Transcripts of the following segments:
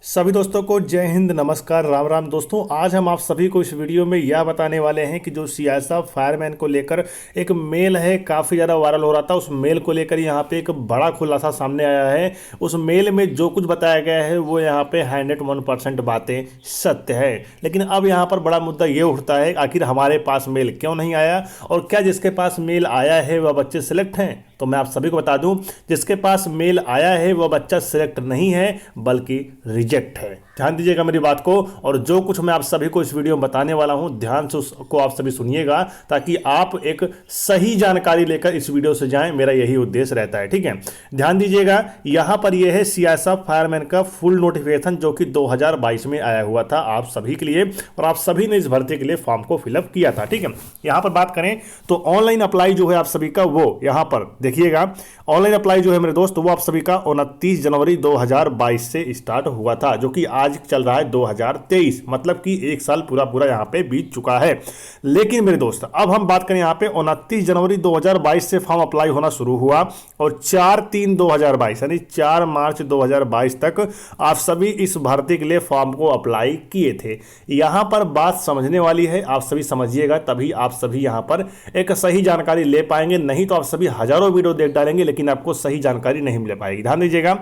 सभी दोस्तों को जय हिंद, नमस्कार, राम राम। दोस्तों, आज हम आप सभी को इस वीडियो में यह बताने वाले हैं कि जो सीआईएसएफ फायरमैन को लेकर एक मेल है, काफ़ी ज़्यादा वायरल हो रहा था। उस मेल को लेकर यहाँ पे एक बड़ा खुलासा सामने आया है। उस मेल में जो कुछ बताया गया है वो यहाँ पे 101% बातें सत्य है। लेकिन अब यहाँ पर बड़ा मुद्दा ये उठता है, आखिर हमारे पास मेल क्यों नहीं आया, और क्या जिसके पास मेल आया है वह बच्चे सिलेक्ट हैं? तो मैं आप सभी को बता दूं, जिसके पास मेल आया है वह बच्चा सिलेक्ट नहीं है बल्कि रिजेक्ट है। ध्यान दीजिएगा मेरी बात को, और जो कुछ मैं आप सभी को इस वीडियो में बताने वाला हूं ध्यान से उसको आप सभी सुनिएगा, ताकि आप एक सही जानकारी लेकर इस वीडियो से जाएं। मेरा यही उद्देश्य रहता है, ठीक है। ध्यान दीजिएगा, यहां पर यह है सीआईएसएफ फायरमैन का फुल नोटिफिकेशन जो कि 2022 में आया हुआ था आप सभी के लिए, और आप सभी ने इस भर्ती के लिए फॉर्म को फिलअप किया था, ठीक है। यहां पर बात करें तो ऑनलाइन अप्लाई जो है आप सभी का, वो यहां पर देखिएगा, ऑनलाइन अप्लाई जो है मेरे दोस्त वो आप सभी का 29 जनवरी 2022 से स्टार्ट हुआ था, जो कि आज चल रहा है 2023, मतलब कि एक साल पूरा यहां पे बीत चुका है। लेकिन मेरे दोस्त, अब हम बात करें यहां पे 29 जनवरी 2022 से फॉर्म अप्लाई होना शुरू हुआ, और 4/3/2022 यानी 4 मार्च 2022 तक आप सभी इस भर्ती के लिए फॉर्म को अप्लाई किए थे। यहां पर बात समझने वाली है, आप सभी समझिएगा, तभी आप सभी यहां पर एक सही जानकारी ले पाएंगे। नहीं तो आप सभी हजारों वीडियो देख डालेंगे लेकिन आपको सही जानकारी नहीं मिल पाएगी। ध्यान दीजिएगा,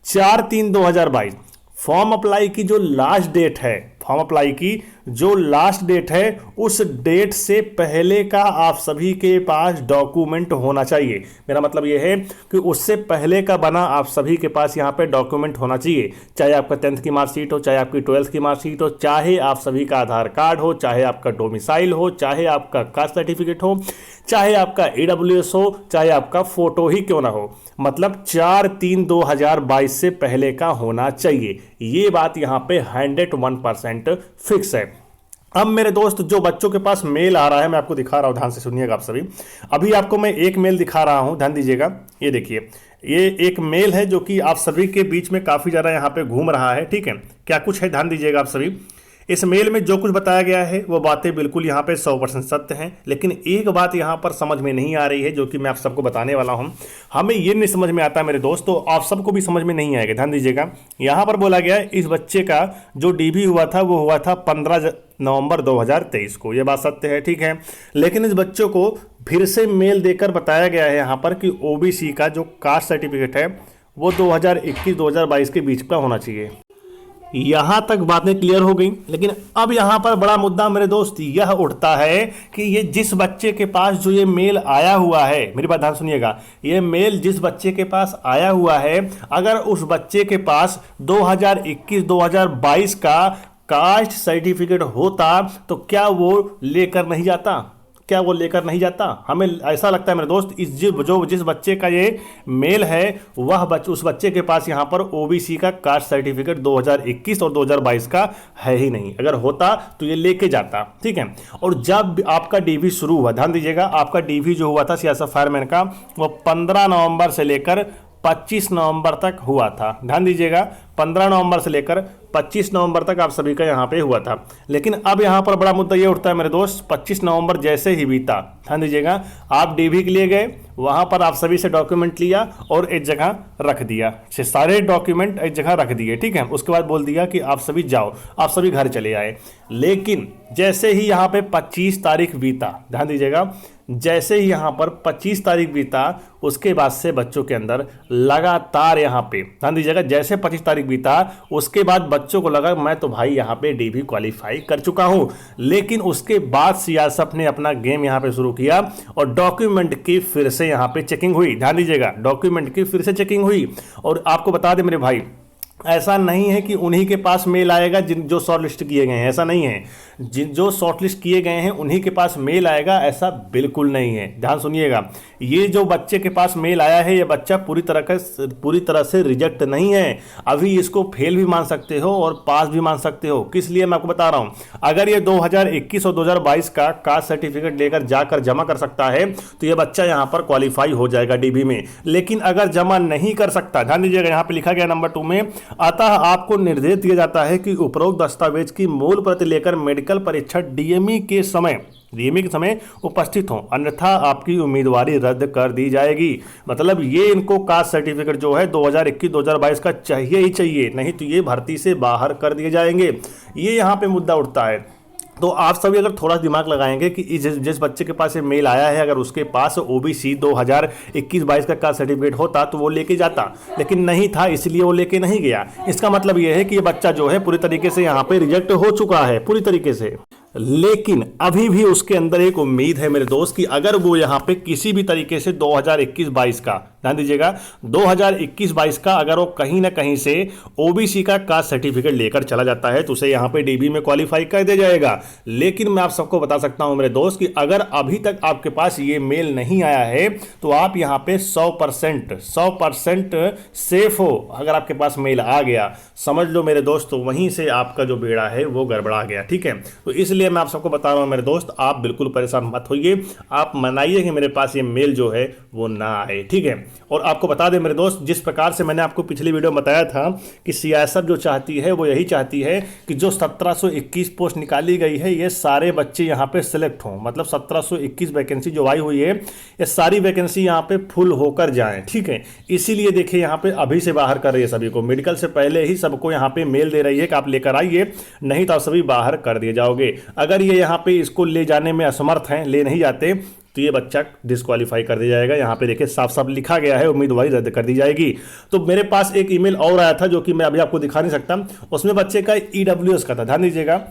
4/3/2022 फॉर्म अप्लाई की जो लास्ट डेट है, फॉर्म अप्लाई की जो लास्ट डेट है, उस डेट से पहले का आप सभी के पास डॉक्यूमेंट होना चाहिए। मेरा मतलब यह है कि उससे पहले का बना आप सभी के पास यहाँ पे डॉक्यूमेंट होना चाहिए, चाहे आपका 10th की मार्कशीट हो, चाहे आपकी 12th की मार्कशीट हो, चाहे आप सभी का आधार कार्ड हो, चाहे आपका डोमिसाइल हो, चाहे आपका कास्ट सर्टिफिकेट हो, चाहे आपका AWS हो, चाहे आपका फोटो ही क्यों ना हो, मतलब 4/3/2022 से पहले का होना चाहिए। ये बात यहां पे 101% फिक्स है। अब मेरे दोस्त, जो बच्चों के पास मेल आ रहा है, मैं आपको दिखा रहा हूं, ध्यान से सुनिएगा आप सभी। अभी आपको मैं एक मेल दिखा रहा हूं, ध्यान दीजिएगा। ये देखिए, ये एक मेल है जो कि आप सभी के बीच में काफी ज्यादा यहां पे घूम रहा है, ठीक है। क्या कुछ है, ध्यान दीजिएगा आप सभी। इस मेल में जो कुछ बताया गया है वो बातें बिल्कुल यहाँ पे 100% सत्य हैं, लेकिन एक बात यहाँ पर समझ में नहीं आ रही है, जो कि मैं आप सबको बताने वाला हूँ। हमें ये नहीं समझ में आता मेरे दोस्त, तो आप सबको भी समझ में नहीं आएगा। ध्यान दीजिएगा, यहाँ पर बोला गया है इस बच्चे का जो DB हुआ था वो हुआ था 15 नवंबर 2023 को। ये बात सत्य है, ठीक है। लेकिन इस बच्चों को फिर से मेल देकर बताया गया है यहाँ पर कि OBC का जो कास्ट सर्टिफिकेट है वो 2021-2022 के बीच का होना चाहिए। यहां तक बातें क्लियर हो गई। लेकिन अब यहां पर बड़ा मुद्दा मेरे दोस्त यह उठता है कि ये जिस बच्चे के पास जो ये मेल आया हुआ है, मेरी बात ध्यान सुनिएगा, ये मेल जिस बच्चे के पास आया हुआ है, अगर उस बच्चे के पास 2021-2022 का कास्ट सर्टिफिकेट होता तो क्या वो लेकर नहीं जाता? क्या वो लेकर नहीं जाता? हमें ऐसा लगता है मेरे दोस्त, जिस बच्चे का ये मेल है वह उस बच्चे के पास यहाँ पर OBC का कास्ट सर्टिफिकेट 2021 और 2022 का है ही नहीं। अगर होता तो ये लेके जाता, ठीक है। और जब आपका DB शुरू हुआ, ध्यान दीजिएगा, आपका DB जो हुआ था सीआईएसएफ फायरमैन का, वो 15 नवंबर से लेकर 25 नवंबर तक हुआ था। ध्यान दीजिएगा, 15 नवंबर से लेकर 25 नवंबर तक आप सभी का यहाँ पे हुआ था। लेकिन अब यहाँ पर बड़ा मुद्दा ये उठता है मेरे दोस्त, 25 नवंबर जैसे ही बीता, ध्यान दीजिएगा, आप DB के लिए गए, वहाँ पर आप सभी से डॉक्यूमेंट लिया और एक जगह रख दिया, सारे डॉक्यूमेंट एक जगह रख दिए, ठीक है। उसके बाद बोल दिया कि आप सभी जाओ, आप सभी घर चले आए। लेकिन जैसे ही यहाँ पे 25 तारीख बीता, ध्यान दीजिएगा, जैसे ही यहाँ पर 25 तारीख बीता, उसके बाद से बच्चों के अंदर लगातार यहाँ पे, ध्यान दीजिएगा, जैसे 25 तारीख बीता उसके बाद बच्चों को लगा मैं तो भाई यहाँ पे DB क्वालिफाई कर चुका हूँ। लेकिन उसके बाद सीआईएसएफ ने अपना गेम यहाँ पे शुरू किया और डॉक्यूमेंट की फिर से यहाँ पे चेकिंग हुई। ध्यान दीजिएगा, डॉक्यूमेंट की फिर से चेकिंग हुई। और आपको बता दें मेरे भाई, ऐसा नहीं है कि उन्हीं के पास मेल आएगा जो शॉर्ट लिस्ट किए गए हैं, ऐसा नहीं है। जो शॉर्ट लिस्ट किए गए हैं उन्हीं के पास मेल आएगा, ऐसा बिल्कुल नहीं है। ध्यान सुनिएगा, ये जो बच्चे के पास मेल आया है, ये बच्चा पूरी तरह से रिजेक्ट नहीं है। अभी इसको फेल भी मान सकते हो और पास भी मान सकते हो। किस लिए मैं आपको बता रहा हूं, अगर ये 2021 और 2022 का कास्ट सर्टिफिकेट लेकर जाकर जमा कर सकता है तो ये बच्चा यहां पर क्वालिफाई हो जाएगा DB में। लेकिन अगर जमा नहीं कर सकता, ध्यान दीजिएगा, यहां पर लिखा गया नंबर 2 में, अतः आपको निर्देश दिया जाता है कि उपरोक्त दस्तावेज की मूल प्रति लेकर मेडिकल परीक्षा DME के समय नियमित समय उपस्थित हों, अन्यथा आपकी उम्मीदवारी रद्द कर दी जाएगी। मतलब ये इनको कास्ट सर्टिफिकेट जो है 2021-2022 का चाहिए ही चाहिए, नहीं तो ये भर्ती से बाहर कर दिए जाएंगे। ये यहाँ पे मुद्दा उठता है। तो आप सभी अगर थोड़ा दिमाग लगाएंगे कि जिस बच्चे के पास ये मेल आया है, अगर उसके पास ओबीसी 2021-22 का कास्ट सर्टिफिकेट होता तो वो लेके जाता, लेकिन नहीं था, इसलिए वो लेके नहीं गया। इसका मतलब ये है कि ये बच्चा जो है पूरी तरीके से यहाँ पे रिजेक्ट हो चुका है पूरी तरीके से। लेकिन अभी भी उसके अंदर एक उम्मीद है मेरे दोस्त कि अगर वो यहाँ पे किसी भी तरीके से 2021-22 का, ध्यान दीजिएगा, 2021-22 का अगर वो कहीं ना कहीं से ओबीसी का कास्ट सर्टिफिकेट लेकर चला जाता है तो उसे यहाँ पे डीबी में क्वालिफाई कर दिया जाएगा। लेकिन मैं आप सबको बता सकता हूं मेरे दोस्त कि अगर अभी तक आपके पास ये मेल नहीं आया है तो आप यहाँ पे 100% सेफ हो। अगर आपके पास मेल आ गया, समझ लो मेरे दोस्त, तो वहीं से आपका जो बेड़ा है वो गड़बड़ा गया, ठीक है। तो इसलिए मैं आप सबको बता रहा हूं मेरे दोस्त, आप बिल्कुल परेशान मत होइए, आप मनाइए कि मेरे पास ये मेल जो है वो ना आए, ठीक है। और आपको बता दें मेरे दोस्त, जिस प्रकार से मैंने आपको पिछली वीडियो में बताया था कि सीआईएसएफ जो चाहती है वो यही चाहती है कि जो 1721 पोस्ट निकाली गई है ये सारे बच्चे यहाँ पे सिलेक्ट हों। मतलब 1721 वैकेंसी जो आई हुई है ये सारी वैकेंसी यहाँ पे फुल होकर जाएं, ठीक है। इसीलिए देखिए यहाँ पे अभी से बाहर कर रही है सभी को, मेडिकल से पहले ही सबको यहाँ पे मेल दे रही है कि आप लेकर आइए, नहीं तो आप सभी बाहर कर दिए जाओगे। अगर ये यहाँ पे इसको ले जाने में असमर्थ हैं, ले नहीं जाते, तो ये बच्चा डिस्क्वालीफाई कर दिया जाएगा। यहाँ पे देखिए साफ साफ लिखा गया है, उम्मीदवारी रद्द कर दी जाएगी। तो मेरे पास एक ईमेल और आया था जो कि मैं अभी आपको दिखा नहीं सकता, उसमें बच्चे का ईडब्ल्यूएस का था। ध्यान दीजिएगा,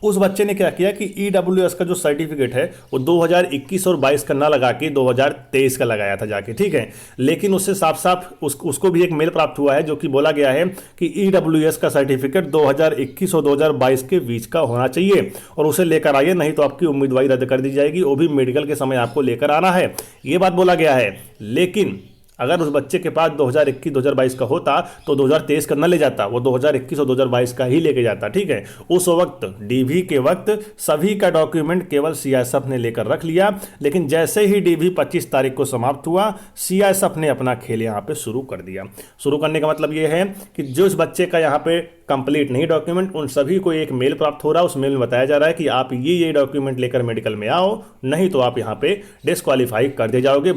उस बच्चे ने क्या किया कि ईडब्ल्यूएस का जो सर्टिफिकेट है वो 2021 और 22 का ना लगा के 2023 का लगाया था जाके, ठीक है। लेकिन उससे साफ साफ उसको भी एक मेल प्राप्त हुआ है जो कि बोला गया है कि ईडब्ल्यूएस का सर्टिफिकेट 2021 और 2022 के बीच का होना चाहिए और उसे लेकर आइए, नहीं तो आपकी उम्मीदवारी रद्द कर दी जाएगी, वो भी मेडिकल के समय आपको लेकर आना है, ये बात बोला गया है। लेकिन अगर उस बच्चे के पास 2021-2022 का होता तो 2023 का न ले जाता, वो 2021 और 2022 का ही लेके जाता, ठीक है। उस वक्त डीवी के वक्त सभी का डॉक्यूमेंट केवल सीआईएसएफ ने लेकर रख लिया, लेकिन जैसे ही डीवी 25 तारीख को समाप्त हुआ, सीआईएसएफ ने अपना खेल यहाँ पे शुरू कर दिया। शुरू करने का मतलब ये है कि जो इस बच्चे का यहाँ पे कंप्लीट नहीं डॉक्यूमेंट, उन सभी को एक मेल प्राप्त हो रहा है। उस मेल में बताया जा रहा है कि आप ये डॉक्यूमेंट लेकर मेडिकल में आओ, नहीं तो आप यहाँ पे डिस्क्वालीफाई कर दिए जाओगे,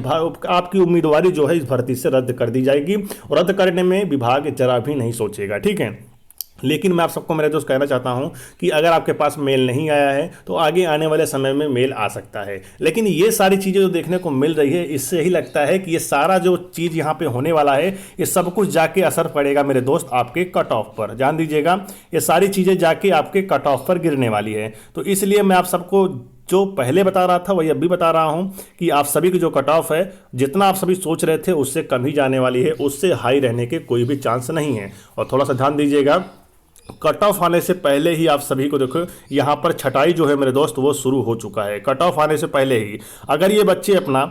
आपकी उम्मीदवारी जो है इस भर्ती से रद्द कर दी जाएगी। और रद्द करने में विभाग जरा भी नहीं सोचेगा, ठीक है। लेकिन मैं आप सबको मेरे दोस्त कहना चाहता हूं कि अगर आपके पास मेल नहीं आया है तो आगे आने वाले समय में मेल आ सकता है। लेकिन ये सारी चीज़ें जो देखने को मिल रही है, इससे यही लगता है कि ये सारा जो चीज़ यहाँ पे होने वाला है, ये सब कुछ जाके असर पड़ेगा मेरे दोस्त आपके कट ऑफ पर। ध्यान दीजिएगा, ये सारी चीज़ें जाके आपके कट ऑफ पर गिरने वाली है। तो इसलिए मैं आप सबको जो पहले बता रहा था वही अभी बता रहा हूं कि आप सभी की जो कट ऑफ है, जितना आप सभी सोच रहे थे उससे कम ही जाने वाली है, उससे हाई रहने के कोई भी चांस नहीं है। और थोड़ा सा ध्यान दीजिएगा, कट ऑफ आने से पहले ही आप सभी को देखो यहाँ पर छटाई जो है मेरे दोस्त वो शुरू हो चुका है। कट ऑफ आने से पहले ही अगर ये बच्चे अपना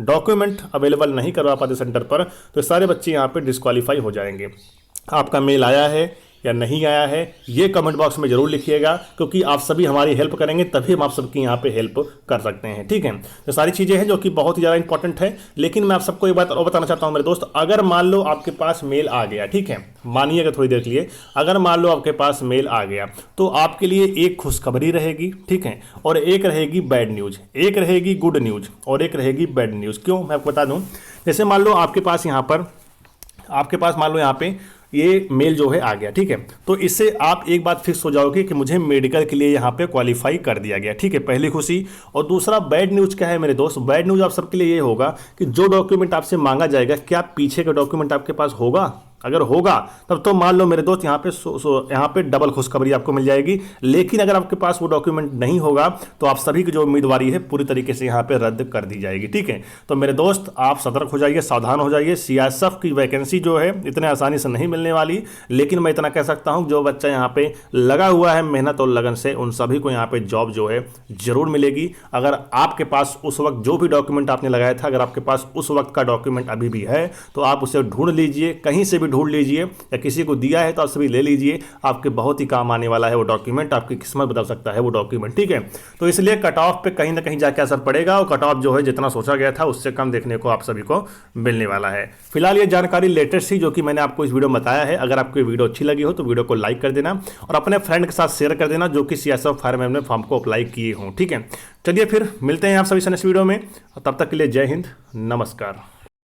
डॉक्यूमेंट अवेलेबल नहीं करवा पाते सेंटर पर तो सारे बच्चे यहाँ पे डिस्क्वालीफाई हो जाएंगे। आपका मेल आया है या नहीं आया है ये कमेंट बॉक्स में जरूर लिखिएगा, क्योंकि आप सभी हमारी हेल्प करेंगे तभी हम आप सबकी यहाँ पे हेल्प कर सकते हैं, ठीक है। तो सारी चीज़ें हैं जो कि बहुत ही ज़्यादा इंपॉर्टेंट है। लेकिन मैं आप सबको एक बात और बताना चाहता हूँ मेरे दोस्त, अगर मान लो आपके पास मेल आ गया, ठीक है, मानिएगा थोड़ी देर के लिए, अगर मान लो आपके पास मेल आ गया तो आपके लिए एक खुशखबरी रहेगी, ठीक है, और एक रहेगी बैड न्यूज़, एक रहेगी गुड न्यूज़ और एक रहेगी बैड न्यूज़। क्यों, मैं आपको बता दूँ। जैसे मान लो आपके पास मान लो यहाँ पे ये मेल जो है आ गया, ठीक है, तो इससे आप एक बात फिक्स हो जाओगे कि मुझे मेडिकल के लिए यहाँ पे क्वालिफाई कर दिया गया, ठीक है, पहली खुशी। और दूसरा बैड न्यूज़ क्या है मेरे दोस्त, बैड न्यूज़ आप सबके लिए ये होगा कि जो डॉक्यूमेंट आपसे मांगा जाएगा, क्या पीछे का डॉक्यूमेंट आपके पास होगा? अगर होगा तब तो मान लो मेरे दोस्त यहाँ पे डबल खुशखबरी आपको मिल जाएगी। लेकिन अगर आपके पास वो डॉक्यूमेंट नहीं होगा तो आप सभी की जो उम्मीदवारी है पूरी तरीके से यहाँ पे रद्द कर दी जाएगी, ठीक है। तो मेरे दोस्त आप सतर्क हो जाइए, सावधान हो जाइए। सीआईएसएफ की वैकेंसी जो है इतने आसानी से नहीं मिलने वाली, लेकिन मैं इतना कह सकता हूँ जो बच्चा यहाँ पे लगा हुआ है मेहनत और लगन से, उन सभी को यहाँ पे जॉब जो है जरूर मिलेगी। अगर आपके पास उस वक्त जो भी डॉक्यूमेंट आपने लगाया था, अगर आपके पास उस वक्त का डॉक्यूमेंट अभी भी है तो आप उसे ढूंढ लीजिए, कहीं से भी ढूंढ लीजिए, या किसी को दिया है तो आप सभी ले लीजिए, आपके बहुत ही काम आने वाला है वो डॉक्यूमेंट, आपकी किस्मत बदल सकता है वो डॉक्यूमेंट, ठीक है। तो इसलिए कट ऑफ पे कहीं ना कहीं जाके असर पड़ेगा, और कट ऑफ जो है जितना सोचा गया था उससे कम देखने को आप सभी को मिलने वाला है। फिलहाल ये जानकारी लेटेस्ट थी जो कि मैंने आपको इस वीडियो में बताया है। अगर आपको ये वीडियो अच्छी लगी हो तो वीडियो को लाइक कर देना और अपने फ्रेंड के साथ शेयर कर देना जो कि सीआईएसएफ फायरमैन में फॉर्म को अप्लाई किए हों, ठीक है। चलिए फिर मिलते हैं आप सभी से नेक्स्ट वीडियो में, तब तक के लिए जय हिंद, नमस्कार।